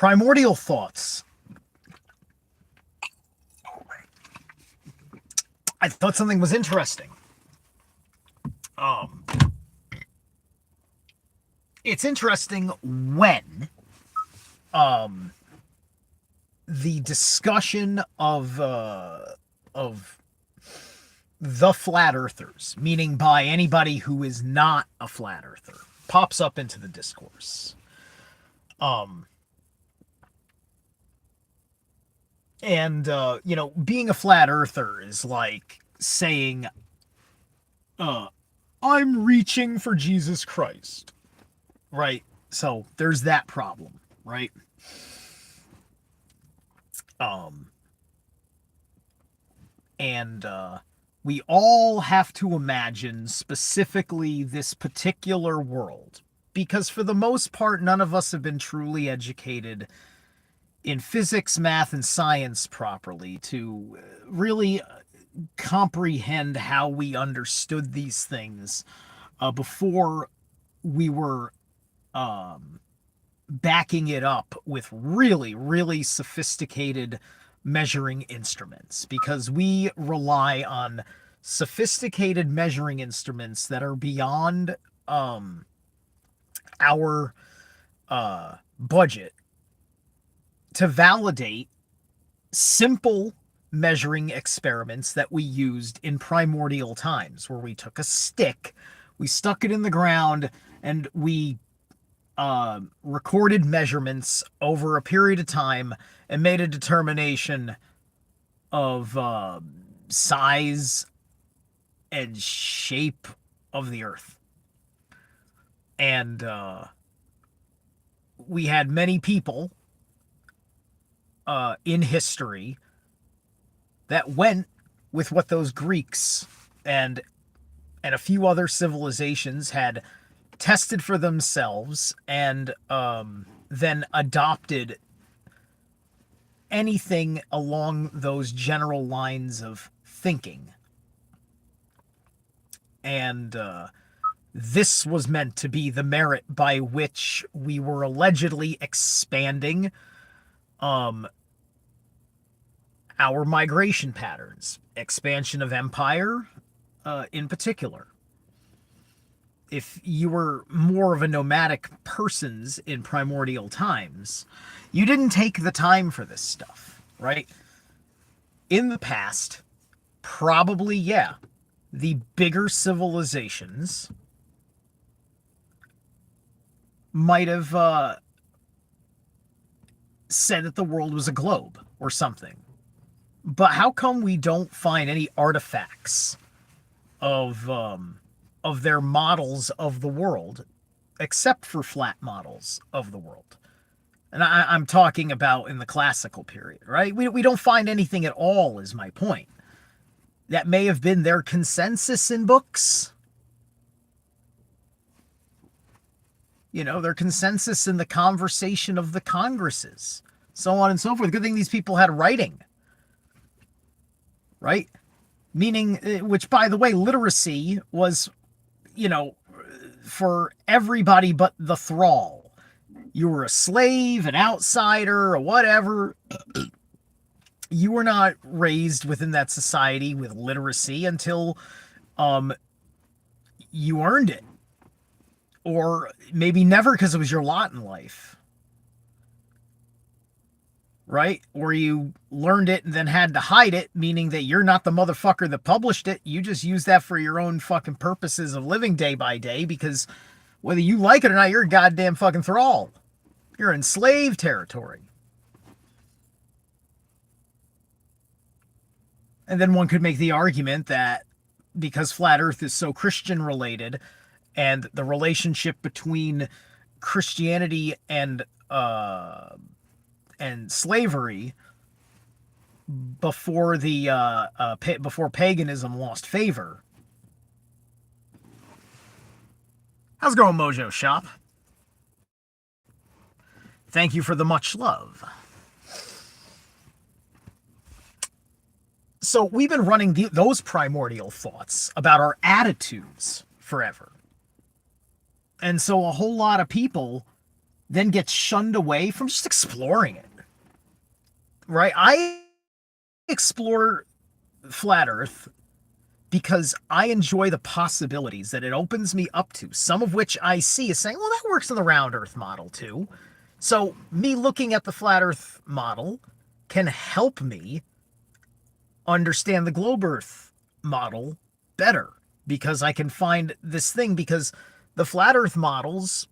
Primordial thoughts. I thought something was interesting. Um, it's interesting when the discussion of the flat earthers, meaning by anybody who is not a flat earther, pops up into the discourse. And being a flat earther is like saying, I'm reaching for Jesus Christ, right? So there's that problem, right? And we all have to imagine specifically this particular world, because for the most part, none of us have been truly educated in physics, math, and science properly to really comprehend how we understood these things before we were backing it up with really, really sophisticated measuring instruments, because we rely on sophisticated measuring instruments that are beyond our budget to validate simple measuring experiments that we used in primordial times, where we took a stick, we stuck it in the ground, and we recorded measurements over a period of time and made a determination of size and shape of the earth. And we had many people in history that went with what those Greeks and a few other civilizations had tested for themselves, and then adopted anything along those general lines of thinking. And this was meant to be the merit by which we were allegedly expanding our migration patterns, expansion of empire in particular. If you were more of a nomadic persons in primordial times, you didn't take the time for this stuff, right? In the past, probably, yeah, the bigger civilizations might have said that the world was a globe or something. But how come we don't find any artifacts of their models of the world, except for flat models of the world? And I'm talking about in the classical period, right? We don't find anything at all, is my point. That may have been their consensus in books. You know, their consensus in the conversation of the congresses, so on and so forth. Good thing these people had writing, right? Meaning, which, by the way, literacy was, for everybody but the thrall. You were a slave, an outsider, or whatever. You were not raised within that society with literacy until you earned it. Or maybe never, because it was your lot in life. Right? Or you learned it and then had to hide it, meaning that you're not the motherfucker that published it. You just use that for your own fucking purposes of living day by day, because whether you like it or not, you're a goddamn fucking thrall. You're in slave territory. And then one could make the argument that because Flat Earth is so Christian related, and the relationship between Christianity and slavery before before paganism lost favor. How's it going, Mojo Shop? Thank you for the much love. So we've been running those primordial thoughts about our attitudes forever. And so a whole lot of people then gets shunned away from just exploring it. Right? I explore flat Earth because I enjoy the possibilities that it opens me up to, some of which I see as saying, well, that works in the round Earth model too. So, me looking at the flat Earth model can help me understand the globe Earth model better because I can find this thing because the flat Earth models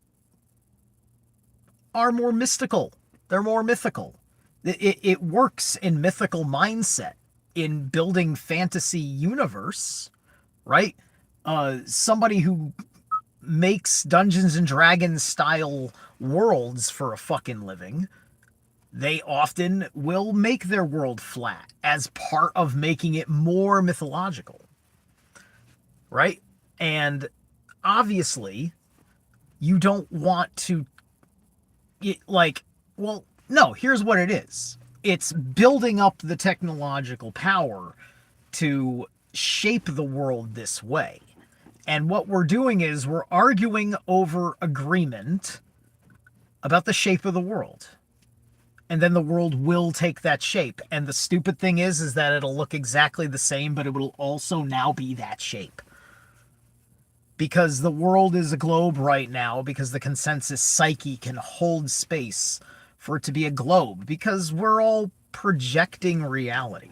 are more mystical. They're more mythical. It works in mythical mindset in building fantasy universe, right? Somebody who makes Dungeons and Dragons style worlds for a fucking living, they often will make their world flat as part of making it more mythological, right? And obviously, you don't want to, like, well, no, here's what it is. It's building up the technological power to shape the world this way. And what we're doing is we're arguing over agreement about the shape of the world. And then the world will take that shape. And the stupid thing is that it'll look exactly the same, but it will also now be that shape. Because the world is a globe right now, because the consensus psyche can hold space for it to be a globe, because we're all projecting reality.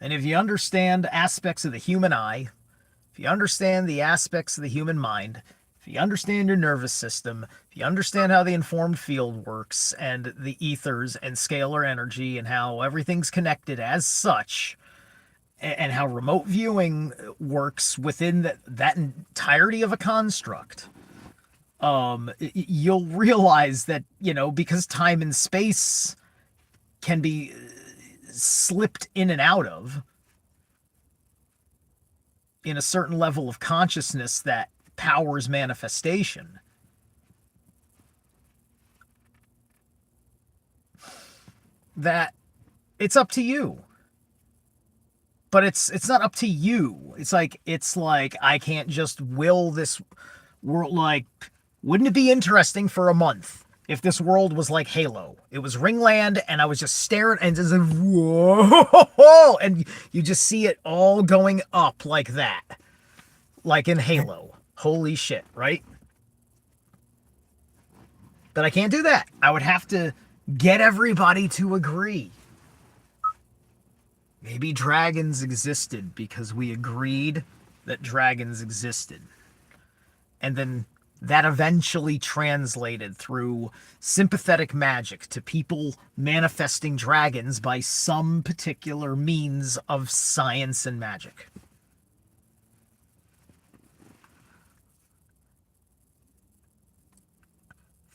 And if you understand aspects of the human eye, if you understand the aspects of the human mind, if you understand your nervous system, if you understand how the informed field works and the ethers and scalar energy and how everything's connected as such, and how remote viewing works within that entirety of a construct, you'll realize that, because time and space can be slipped in and out of in a certain level of consciousness that powers manifestation, that it's up to you. But it's not up to you. It's like I can't just will this world. Like, wouldn't it be interesting for a month if this world was like Halo? It was Ringland, and I was just staring and just like, whoa, and you just see it all going up like that, like in Halo. Holy shit, right? But I can't do that. I would have to get everybody to agree. Maybe dragons existed because we agreed that dragons existed. And then that eventually translated through sympathetic magic to people manifesting dragons by some particular means of science and magic.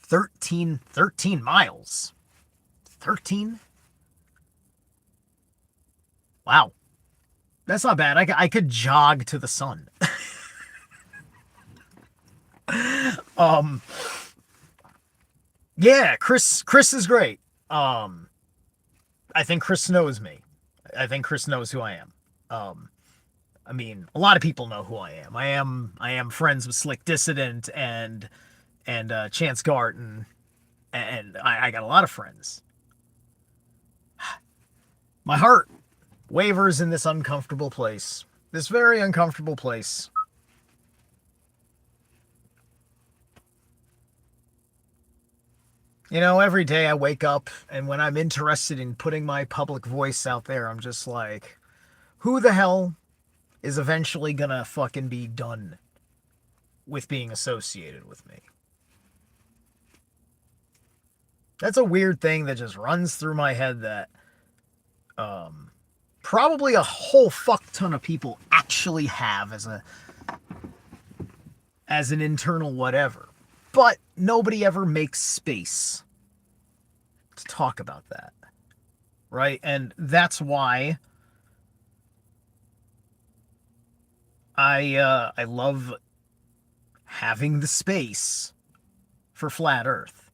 Thirteen miles. 13? Wow. That's not bad. I could jog to the sun. Yeah, Chris is great. I think Chris knows me. I think Chris knows who I am. I mean, a lot of people know who I am. I am friends with Slick Dissident and Chance Garten, and I got a lot of friends. My heart wavers in this uncomfortable place. This very uncomfortable place. Every day I wake up, and when I'm interested in putting my public voice out there, I'm just like, who the hell is eventually gonna fucking be done with being associated with me? That's a weird thing that just runs through my head that probably a whole fuck ton of people actually have as an internal whatever. But nobody ever makes space to talk about that. Right? And that's why I love having the space for Flat Earth.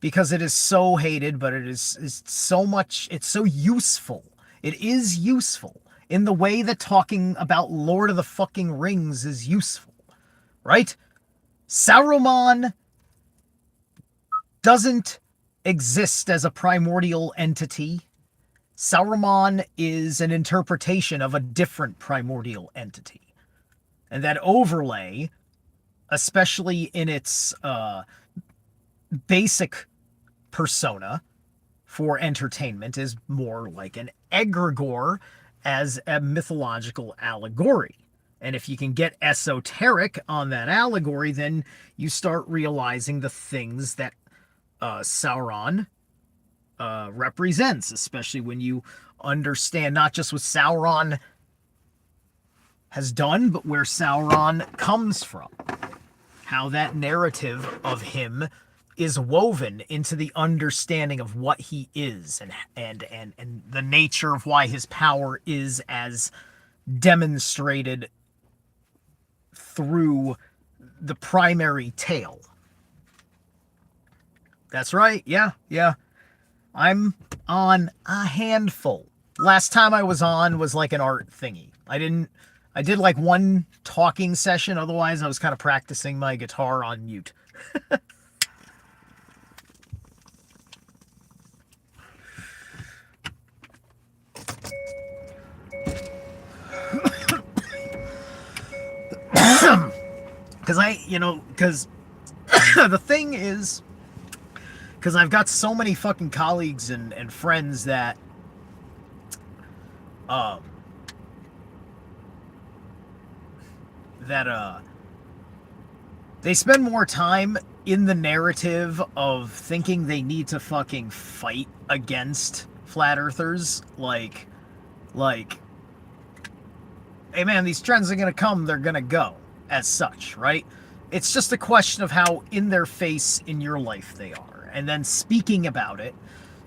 Because it is so hated, but is so much, it's so useful. It is useful in the way that talking about Lord of the fucking Rings is useful, right? Saruman doesn't exist as a primordial entity. Saruman is an interpretation of a different primordial entity. And that overlay, especially in its basic persona for entertainment, is more like an egregore as a mythological allegory. And if you can get esoteric on that allegory, then you start realizing the things that Sauron represents, especially when you understand not just what Sauron has done, but where Sauron comes from. How that narrative of him is woven into the understanding of what he is and the nature of why his power is as demonstrated through the primary tale. That's right. Yeah. I'm on a handful. Last time I was on was like an art thingy. I did like one talking session. Otherwise, I was kind of practicing my guitar on mute. Because the thing is, because I've got so many fucking colleagues and friends that they spend more time in the narrative of thinking they need to fucking fight against flat earthers, like, hey man, these trends are gonna come, they're gonna go, as such, right? It's just a question of how in their face in your life they are. And then speaking about it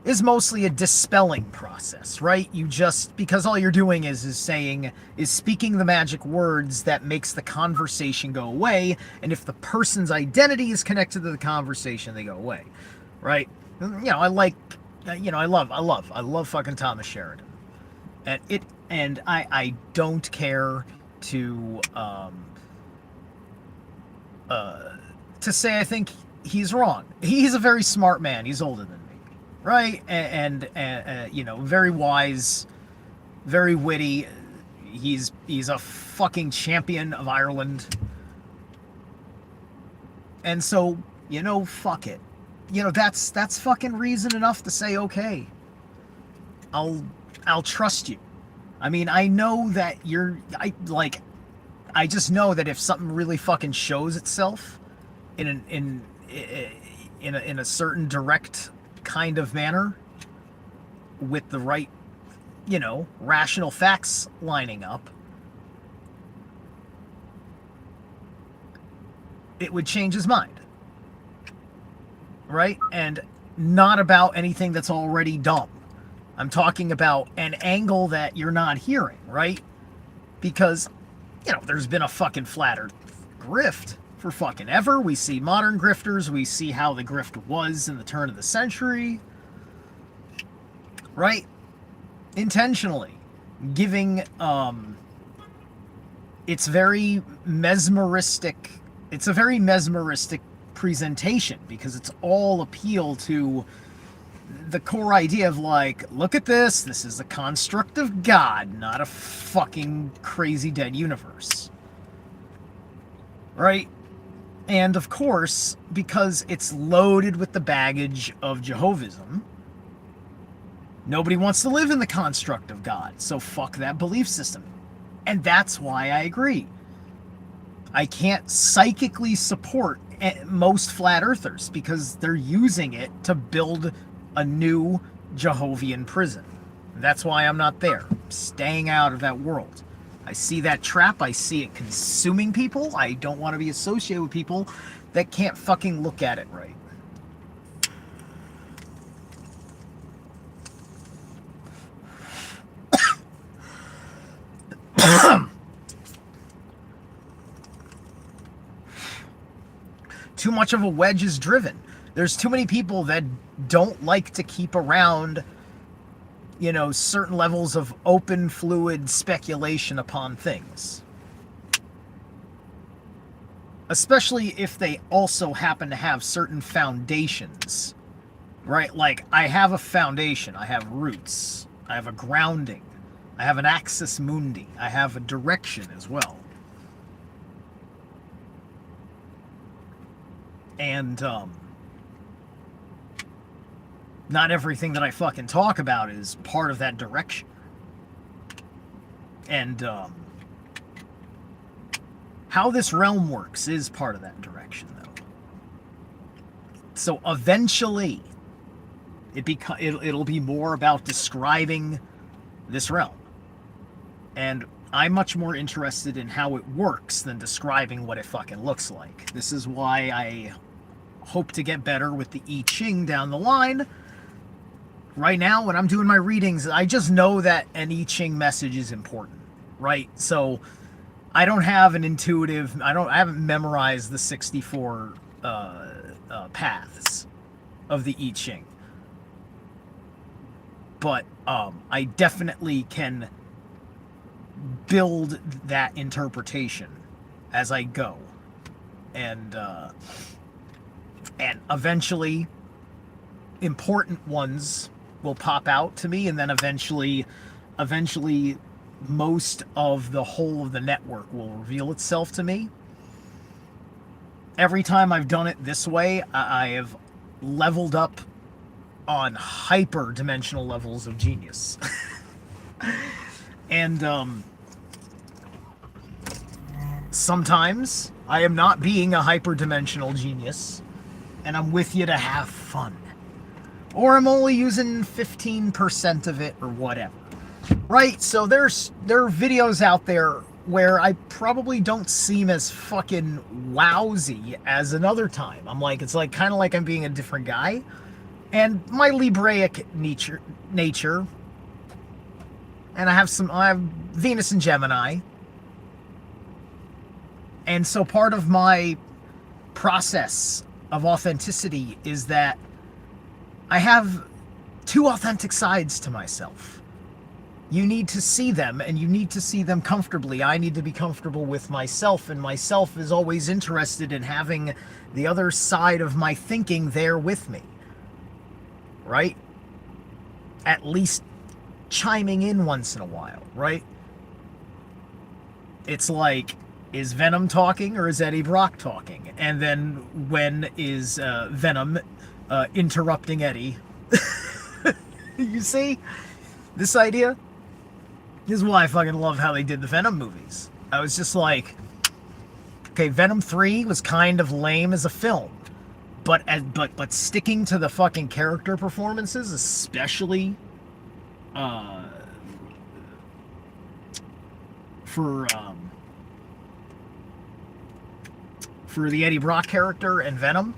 is mostly a dispelling process, right? You just, because all you're doing is speaking the magic words that makes the conversation go away. And if the person's identity is connected to the conversation, they go away, right? I love fucking Thomas Sheridan. And I don't care to say I think he's wrong. He's a very smart man. He's older than me, right? And very wise, very witty. He's a fucking champion of Ireland. And so, fuck it. That's fucking reason enough to say, okay, I'll trust you. I mean, I know that I just know that if something really fucking shows itself in a certain direct kind of manner with the right, rational facts lining up, it would change his mind. Right? And not about anything that's already dumb. I'm talking about an angle that you're not hearing, right? Because, there's been a fucking flat earth grift for fucking ever. We see modern grifters. We see how the grift was in the turn of the century. Right? Intentionally giving, it's a very mesmeristic presentation because it's all appeal to the core idea of look at this is the construct of God, not a fucking crazy dead universe, right? And of course, because it's loaded with the baggage of Jehovism, nobody wants to live in the construct of God, so fuck that belief system. And that's why I agree. I can't psychically support most flat earthers because they're using it to build a new Jehovian prison. That's why I'm not there. I'm staying out of that world. I see that trap. I see it consuming people. I don't want to be associated with people that can't fucking look at it right. Too much of a wedge is driven. There's too many people that don't like to keep around, certain levels of open, fluid speculation upon things. especially if they also happen to have certain foundations, right? Like, I have a foundation, I have roots, I have a grounding, I have an axis mundi, I have a direction as well. And, not everything that I fucking talk about is part of that direction. And, how this realm works is part of that direction, though. So eventually, it'll be more about describing this realm. And I'm much more interested in how it works than describing what it fucking looks like. This is why I hope to get better with the I Ching down the line. Right now, when I'm doing my readings, I just know that an I Ching message is important, right? So I don't have an intuitive, I haven't memorized the 64 paths of the I Ching. But I definitely can build that interpretation as I go. And eventually important ones will pop out to me, and then eventually most of the whole of the network will reveal itself to me. Every time I've done it this way, I have leveled up on hyper-dimensional levels of genius. And sometimes I am not being a hyper-dimensional genius, and I'm with you to have fun. Or I'm only using 15% of it, or whatever. Right? So there are videos out there where I probably don't seem as fucking wowsy as another time. It's like kind of like I'm being a different guy. And my Libraic nature, and I have Venus and Gemini. And so part of my process of authenticity is that I have two authentic sides to myself. You need to see them, and you need to see them comfortably. I need to be comfortable with myself, and myself is always interested in having the other side of my thinking there with me. Right? At least chiming in once in a while, right? It's like, is Venom talking or is Eddie Brock talking? And then when is Venom interrupting Eddie? You see? This idea? This is why I fucking love how they did the Venom movies. I was just like, okay, Venom 3 was kind of lame as a film. But sticking to the fucking character performances, especially for the Eddie Brock character and Venom,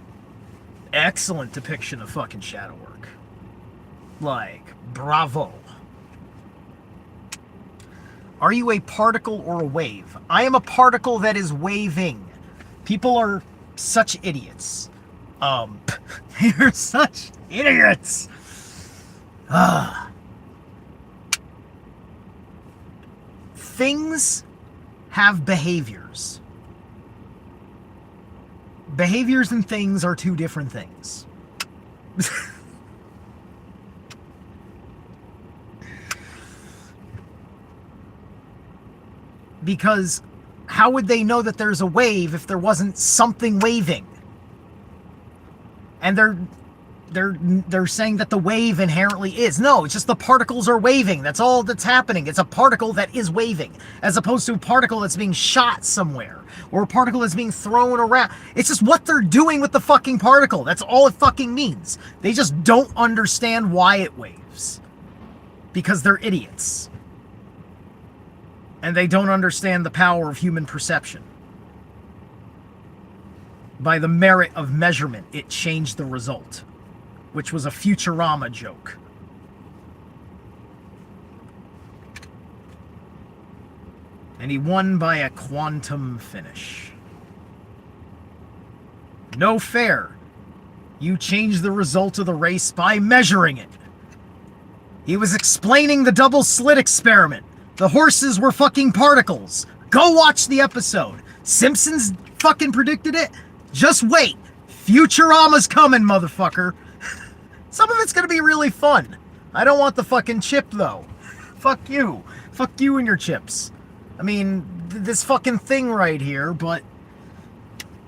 excellent depiction of fucking shadow work. Like, bravo. Are you a particle or a wave? I am a particle that is waving. People are such idiots. They're such idiots. Things have behaviors. Behaviors and things are two different things. Because how would they know that there's a wave if there wasn't something waving? And they're saying that the wave inherently is. No, it's just the particles are waving. That's all that's happening. It's a particle that is waving, as opposed to a particle that's being shot somewhere, or a particle that's being thrown around. It's just what they're doing with the fucking particle. That's all it fucking means. They just don't understand why it waves. Because they're idiots. And they don't understand the power of human perception. By the merit of measurement, it changed the result, which was a Futurama joke. And he won by a quantum finish. No fair. You changed the result of the race by measuring it. He was explaining the double slit experiment. The horses were fucking particles. Go watch the episode. Simpsons fucking predicted it. Just wait. Futurama's coming, motherfucker. Some of it's gonna be really fun. I don't want the fucking chip, though. Fuck you. Fuck you and your chips. I mean, this fucking thing right here, but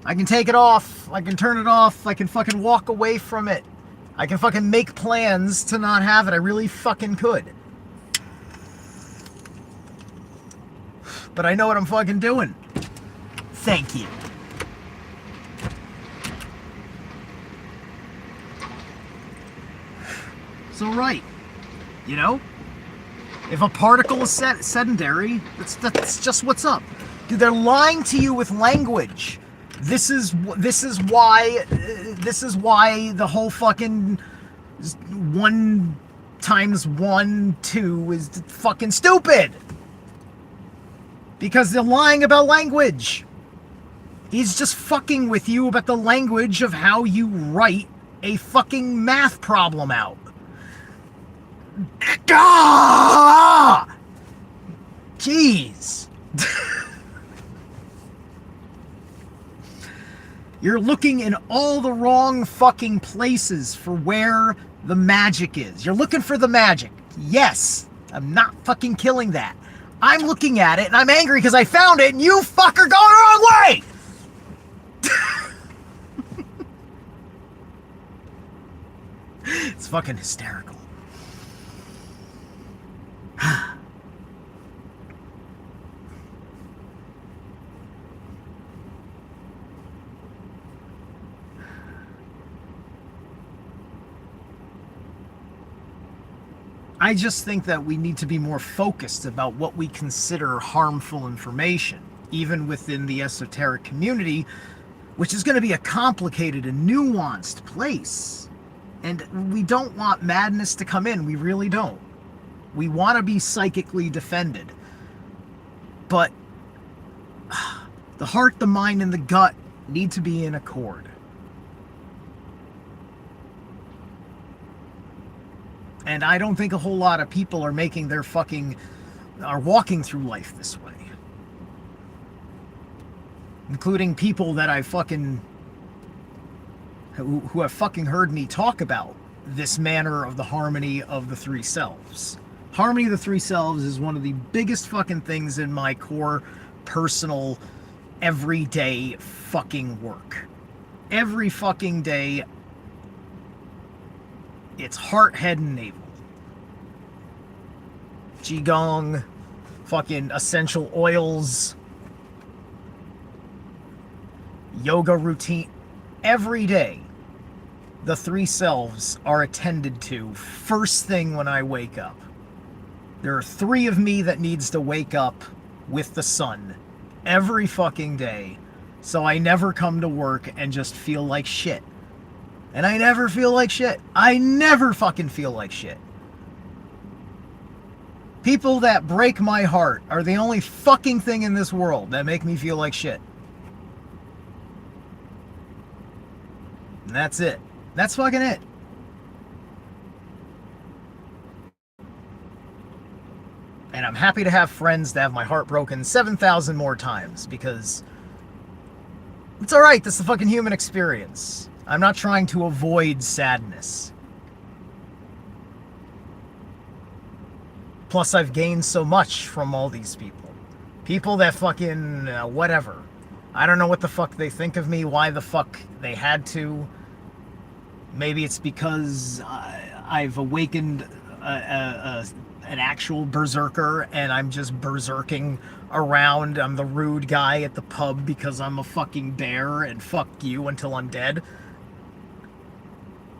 I can take it off. I can turn it off. I can fucking walk away from it. I can fucking make plans to not have it. I really fucking could. But I know what I'm fucking doing. Thank you. So right, you know, if a particle is sedentary, that's just what's up. Dude, they're lying to you with language. This is why the whole fucking 1 times 1 2 is fucking stupid. Because they're lying about language. He's just fucking with you about the language of how you write a fucking math problem out. Ah! Jeez. You're looking in all the wrong fucking places for where the magic is. You're looking for the magic. Yes, I'm not fucking killing that. I'm looking at it and I'm angry because I found it and you fucker going the wrong way! It's fucking hysterical. I just think that we need to be more focused about what we consider harmful information, even within the esoteric community, which is going to be a complicated and nuanced place. And we don't want madness to come in. We really don't. We want to be psychically defended. But the heart, the mind, and the gut need to be in accord. And I don't think a whole lot of people are are walking through life this way. Including people that who have fucking heard me talk about this manner of the harmony of the three selves. Harmony of the three selves is one of the biggest fucking things in my core, personal, everyday fucking work. Every fucking day, it's heart, head, and navel. Qigong, fucking essential oils, yoga routine. Every day, the three selves are attended to first thing when I wake up. There are 3 of me that needs to wake up with the sun every fucking day, so I never come to work and just feel like shit. And I never feel like shit. I never fucking feel like shit. People that break my heart are the only fucking thing in this world that make me feel like shit. And that's it. That's fucking it. And I'm happy to have friends that have my heart broken 7,000 more times, because it's alright, that's the fucking human experience. I'm not trying to avoid sadness. Plus, I've gained so much from all these people. People that fucking, whatever. I don't know what the fuck they think of me, why the fuck they had to. Maybe it's because I've awakened an actual berserker and I'm just berserking around. I'm the rude guy at the pub because I'm a fucking bear and fuck you until I'm dead.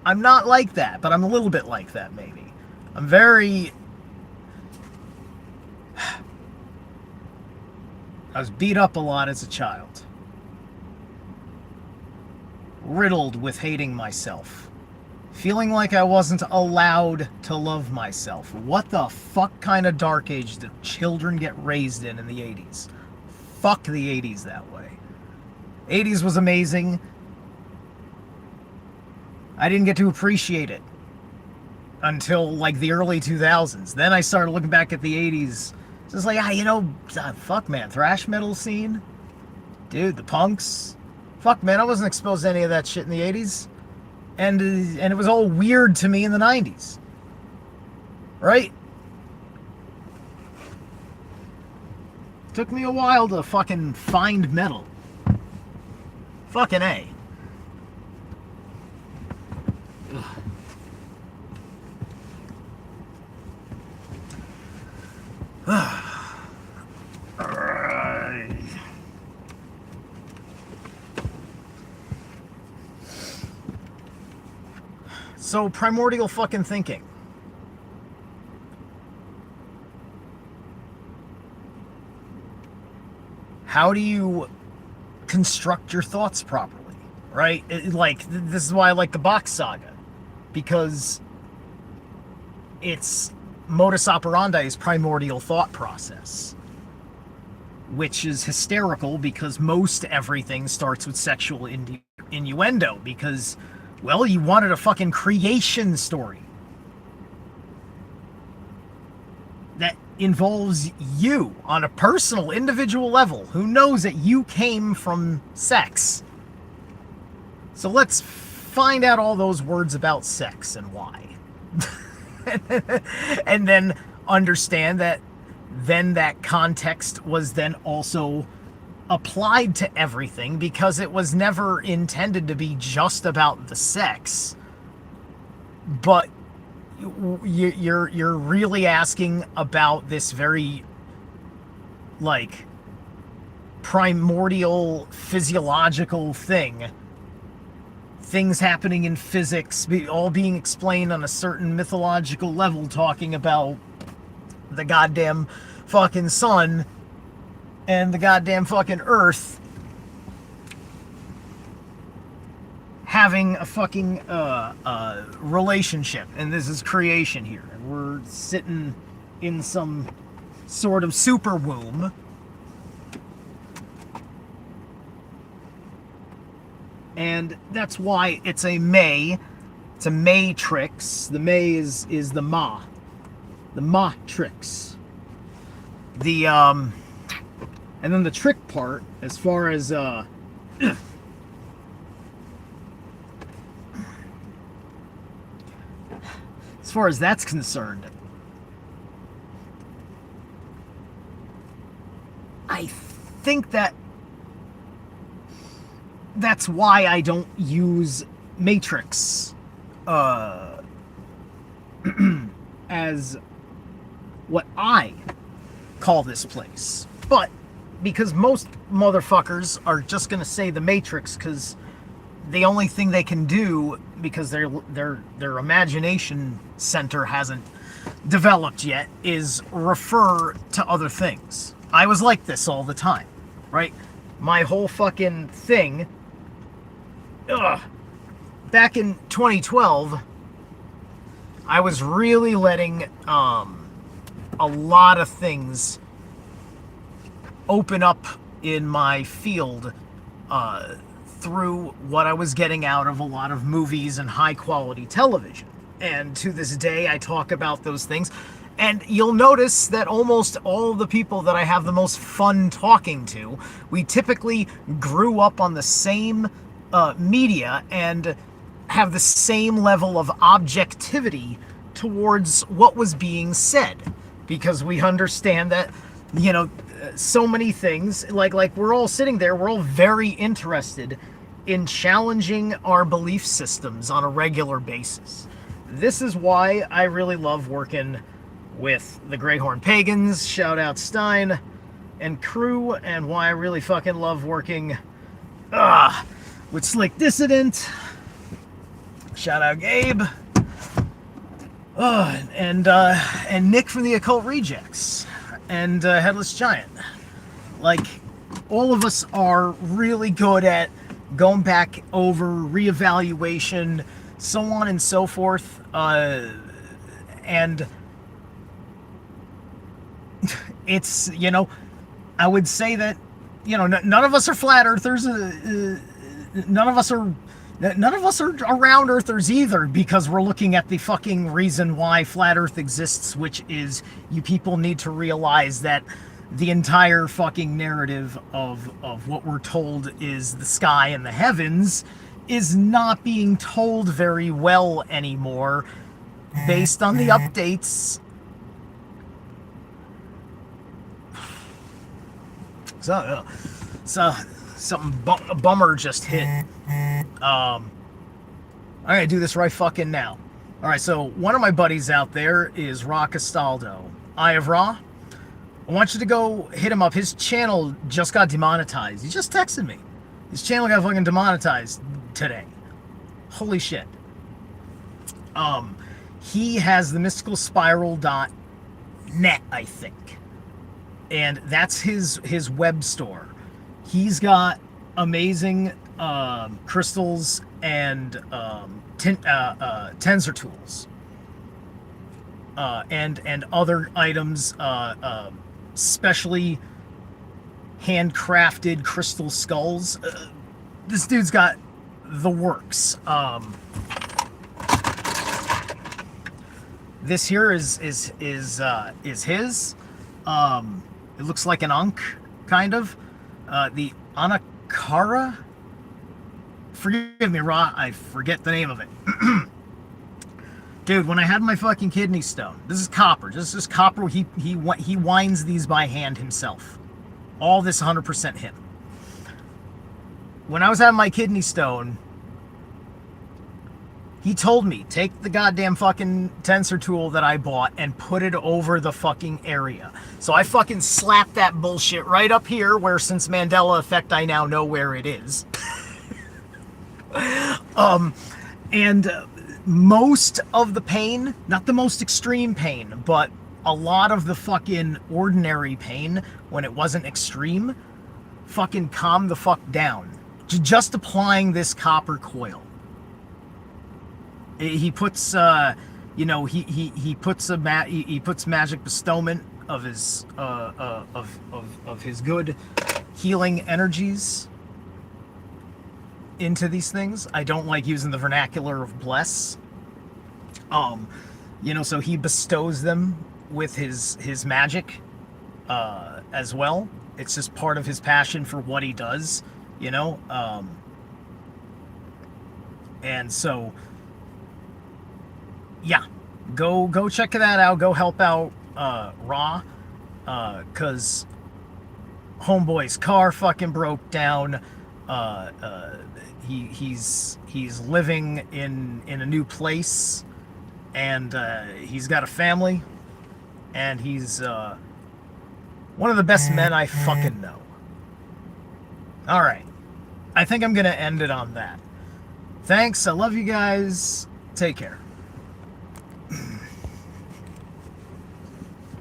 I'm not like that, but I'm a little bit like that, maybe. I'm very... I was beat up a lot as a child. Riddled with hating myself. Feeling like I wasn't allowed to love myself. What the fuck kind of dark age did children get raised in the 80s? Fuck the 80s that way. 80s was amazing. I didn't get to appreciate it until like the early 2000s. Then I started looking back at the 80s. Just like, fuck man, thrash metal scene. Dude, the punks. Fuck, man, I wasn't exposed to any of that shit in the 80s. And it was all weird to me in the 90s. Right? Took me a while to fucking find metal. Fucking A. Ugh. Alright. So, primordial fucking thinking. How do you construct your thoughts properly, right? This is why I like the Box Saga, because its modus operandi is primordial thought process, which is hysterical because most everything starts with sexual innuendo because, well, you wanted a fucking creation story that involves you on a personal, individual level who knows that you came from sex. So let's find out all those words about sex and why. And then understand that then that context was then also applied to everything because it was never intended to be just about the sex, but you're really asking about this very like primordial physiological things happening in physics all being explained on a certain mythological level, talking about the goddamn fucking sun and the goddamn fucking earth having a fucking relationship, and this is creation here, and we're sitting in some sort of super womb. And that's why it's a matrix. The May is the matrix. And then the trick part, as far as that's concerned, I think that's why I don't use Matrix as what I call this place. But because most motherfuckers are just gonna say the Matrix because the only thing they can do, because their imagination center hasn't developed yet, is refer to other things. I was like this all the time, right? My whole fucking thing, back in 2012, I was really letting a lot of things open up in my field through what I was getting out of a lot of movies and high quality television. And to this day, I talk about those things. And you'll notice that almost all the people that I have the most fun talking to, we typically grew up on the same media and have the same level of objectivity towards what was being said. Because we understand that, you know, so many things, like we're all sitting there, we're all very interested in challenging our belief systems on a regular basis. This is why I really love working with the Greyhorn Pagans, shout out Stein and crew, and why I really fucking love working with Slick Dissident, shout out Gabe, and Nick from the Occult Rejects, and Headless Giant. Like, all of us are really good at going back over reevaluation, so on and so forth, and it's, you know, I would say that, you know, none of us are flat earthers, none of us are round earthers either, because we're looking at the fucking reason why flat earth exists, which is you people need to realize that the entire fucking narrative of what we're told is the sky and the heavens is not being told very well anymore based on the updates. So a bummer just hit. I'm gonna do this right fucking now. All right, so one of my buddies out there is Ra Castaldo. Eye of Ra. I want you to go hit him up. His channel just got demonetized. He just texted me. His channel got fucking demonetized today. Holy shit. He has the mysticalspiral.net, I think. And that's his web store. He's got amazing crystals and tensor tools. And other items, specially handcrafted crystal skulls. This dude's got the works. This here is his. It looks like an Ankh, kind of. The Anakara. Forgive me, Ra. I forget the name of it. Dude, when I had my fucking kidney stone, this is copper. This is copper. He winds these by hand himself. All this 100% him. When I was having my kidney stone, he told me, take the goddamn fucking tensor tool that I bought and put it over the fucking area. So I fucking slapped that bullshit right up here, where since Mandela effect, I now know where it is. And most of the pain, not the most extreme pain, but a lot of the fucking ordinary pain when it wasn't extreme, fucking calmed the fuck down. Just applying this copper coil. He puts, he puts magic bestowment of his of his good healing energies into these things. I don't like using the vernacular of bless. So he bestows them with his magic as well. It's just part of his passion for what he does, and so yeah, go check that out. Go help out Ra, cause homeboy's car fucking broke down. He's living in a new place, and he's got a family, and he's one of the best men I fucking know. All right, I think I'm gonna end it on that. Thanks. I love you guys. Take care.